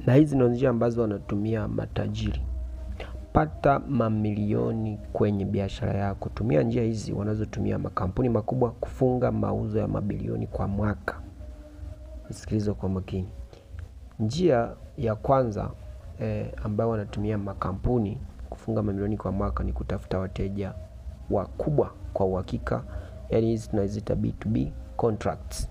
Na hizi ndio njia ambazo wanatumia matajiri. Pata mamilioni kwenye biashara yako. Tumia njia hizi wanazotumia makampuni makubwa kufunga mauzo ya mabilioni kwa mwaka. Sikiliza kwa makini. Njia ya kwanza ambayo wanatumia makampuni kufunga mamilioni kwa mwaka ni kutafuta wateja wakubwa kwa uhakika. Yaani hizi tunaziita B2B contracts.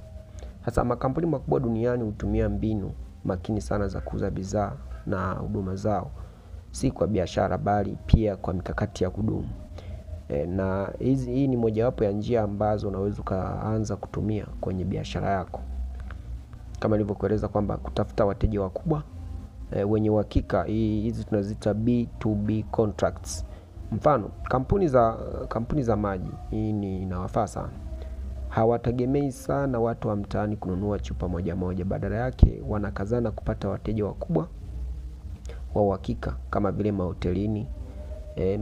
Hasa makampuni makubwa duniani hutumia mbinu makini sana za kuuza bidhaa na huduma zao. Si kwa biashara bali pia kwa mikakati ya kudumu. Na hii ni mojawapo ya njia ambazo unaweza ukaanza kutumia kwenye biashara yako. Kama nilivyokueleza kwamba kutafuta wateja wakubwa wenye uhakika, hizi tunaziita B2B contracts. Mfano, kampuni za maji, hii ni inawafaa sana. Hawategemei sana watu wa mtaani kununua chupa moja moja. Badala yake wanakazana kupata wateja wakubwa wa uhakika kama vile mahotelini,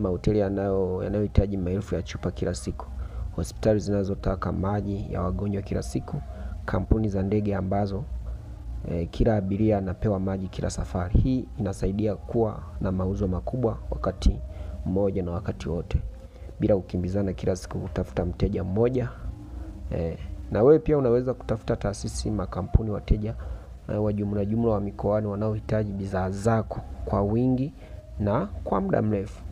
mahoteli yanayohitaji maelfu ya chupa kila siku, hospitali zinazotaka maji ya wagonjwa kila siku, kampuni za ndege ambazo kila abiria anapewa maji kila safari. Hii inasaidia kuwa na mauzo makubwa wakati mmoja na wakati wote, bila kukimbizana kila siku kutafuta mteja mmoja. Na wewe pia unaweza kutafuta taasisi, makampuni, wateja wa jumla wa mikoani wanaohitaji bidhaa zako kwa wingi na kwa muda mrefu.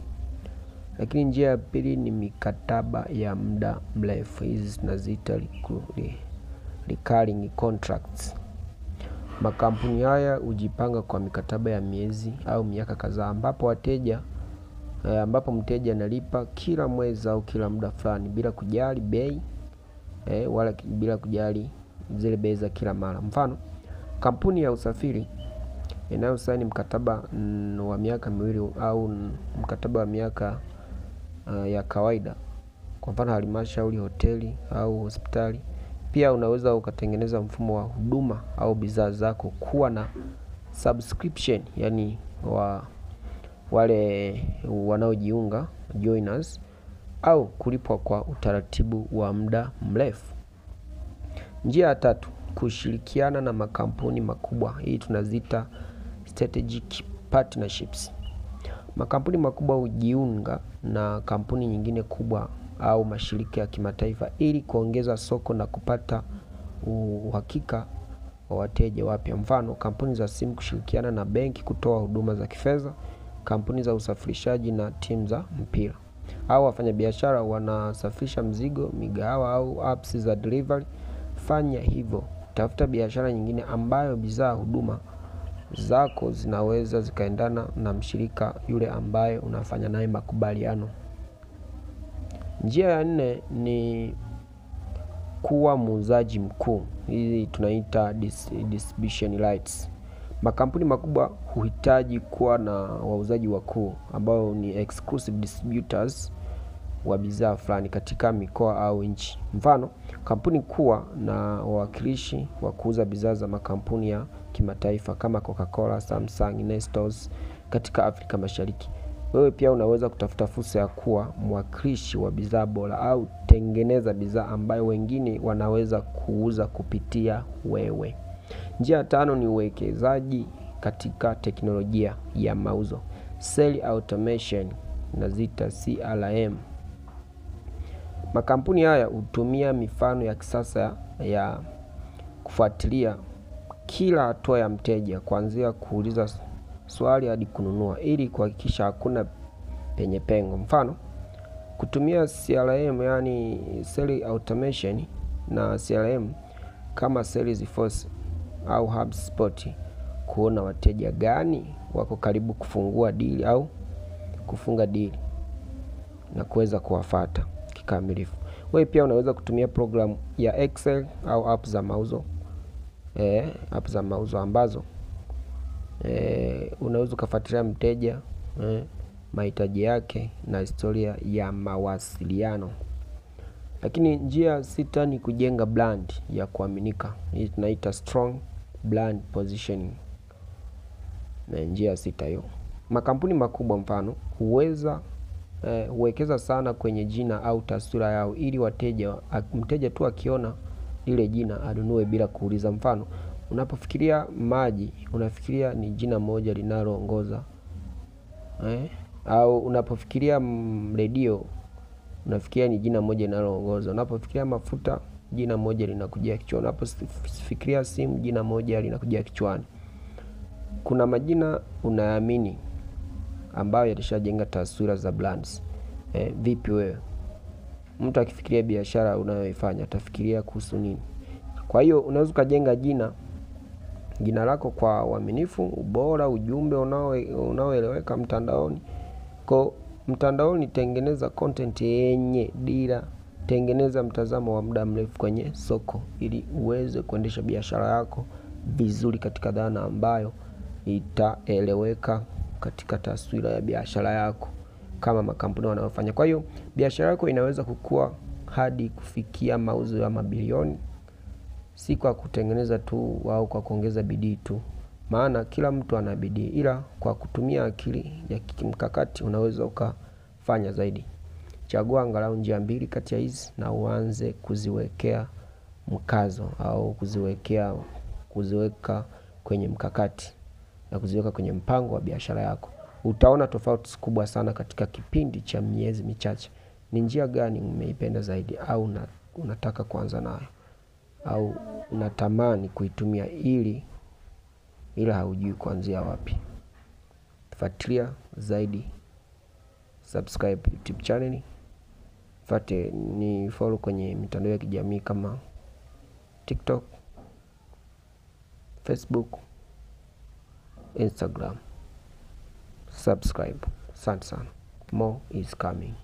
Lakini njia ya pili ni mikataba ya muda mrefu. Hizi tunaziita recurring contracts. Makampuni haya hujipanga kwa mikataba ya miezi au miaka kadhaa ambapo mteja analipa kila mwezi au kila muda fulani bila kujali bei wala bila kujali zile bei za kila mara. Mfano, kampuni ya usafiri inayosaini mkataba wa miaka miwili au mkataba wa miaka ya kawaida, kwa mfano halmashauri, hoteli au hospitali. Pia unaweza ukatengeneza mfumo wa huduma au bidhaa zako kuwa na subscription, yani wale wanaojiunga, joiners, au kulipwa kwa utaratibu wa muda mrefu. Njia ya tatu, kushirikiana na makampuni makubwa. Hii tunaziita strategic partnerships. Makampuni makubwa hujiunga na kampuni nyingine kubwa au mashirika ya kimataifa ili kuongeza soko na kupata uhakika wa wateja wapya. Mfano, kampuni za simu kushirikiana na benki kutoa huduma za kifedha, kampuni za usafirishaji na timu za mpira. Au wafanyabiashara wanasafirisha mzigo, migahawa au apps za delivery. Fanya hivyo. Tafuta biashara nyingine ambayo bidhaa, huduma zako zinaweza zikaendana na mshirika yule ambaye unafanya naye makubaliano. Njia ya nne ni kuwa muuzaji mkuu. Hii tunaita distribution rights. Makampuni makubwa huhitaji kuwa na wauzaji wakuu ambao ni exclusive distributors wa bidhaa fulani katika mikoa au nchi. Mfano, kampuni kuwa na wawakilishi wa kuuza bidhaa za makampuni ya kimataifa kama Coca-Cola, Samsung, Nestle katika Afrika Mashariki. Wewe pia unaweza kutafuta fursa ya kuwa mwakilishi wa bidhaa bora au tengeneza bidhaa ambayo wengine wanaweza kuuza kupitia wewe. Njia ya tano ni uwekezaji katika teknolojia ya mauzo. Sales automation, tunaziita CRM. Makampuni haya hutumia mifano ya kisasa ya kufuatilia kila hatua ya mteja, kuanzia kuuliza swali hadi kununua, ili kuhakikisha hakuna pengo. Mfano, kutumia CRM, yani sales automation, na CRM kama Salesforce au HubSpot, kuona wateja gani wako karibu kufungua deal au kufunga deal na kuweza kuwafuata kikamilifu. Wewe pia unaweza kutumia programu ya Excel au app za mauzo ambazo unaweza kufuatilia mteja, mahitaji yake na historia ya mawasiliano. Lakini njia sita ni kujenga brand ya kuaminika. Hii tunaita strong brand positioning. Na njia sita hiyo. Makampuni makubwa mfano huwekeza sana kwenye jina au taswira yao ili mteja tu akiona lile jina anunue bila kuuliza. Mfano, Unapofikiria maji, unafikiria ni jina moja linaloongoza. Au unapofikiria redio, unafikiria ni jina moja linaloongoza. Unapofikiria mafuta, jina moja linakujia kichwani. Unapofikiria simu, jina moja linakujia kichwani. Kuna majina unaamini ambayo yatashajenga taswira za brands. Vipi wewe? Mtu akifikiria biashara unayoifanya atafikiria kuhusu nini? Kwa hiyo unaweza kujenga jina lako kwa uaminifu, ubora, ujumbe unaoeleweka mtandaoni. Kwa mtandaoni tengeneza content yenye dira, tengeneza mtazamo wa muda mrefu kwenye soko ili uweze kuendesha biashara yako vizuri katika dhana ambayo itaeleweka katika taswira ya biashara yako kama makampuni wanayofanya. Kwa hiyo biashara yako inaweza kukua hadi kufikia mauzo ya mabilioni, si kwa kutengeneza tu au kwa kuongeza bidii tu. Maana kila mtu ana bidii, ila kwa kutumia akili ya kimkakati unaweza ukafanya zaidi. Chagua angalau njia 2 kati ya hizi na uanze kuziwekea mkazo au kuziweka kwenye mkakati na kuziweka kwenye mpango wa biashara yako. Utaona tofauti kubwa sana katika kipindi cha miezi michache. Ni njia gani umeipenda zaidi au unataka kuanza nayo au unatamani kuitumia ila haujui kuanzia wapi? Fuatilia zaidi, subscribe YouTube channel, ni follow kwenye mitandao ya kijamii kama TikTok, Facebook, Instagram. Subscribe. Asante sana. More is coming.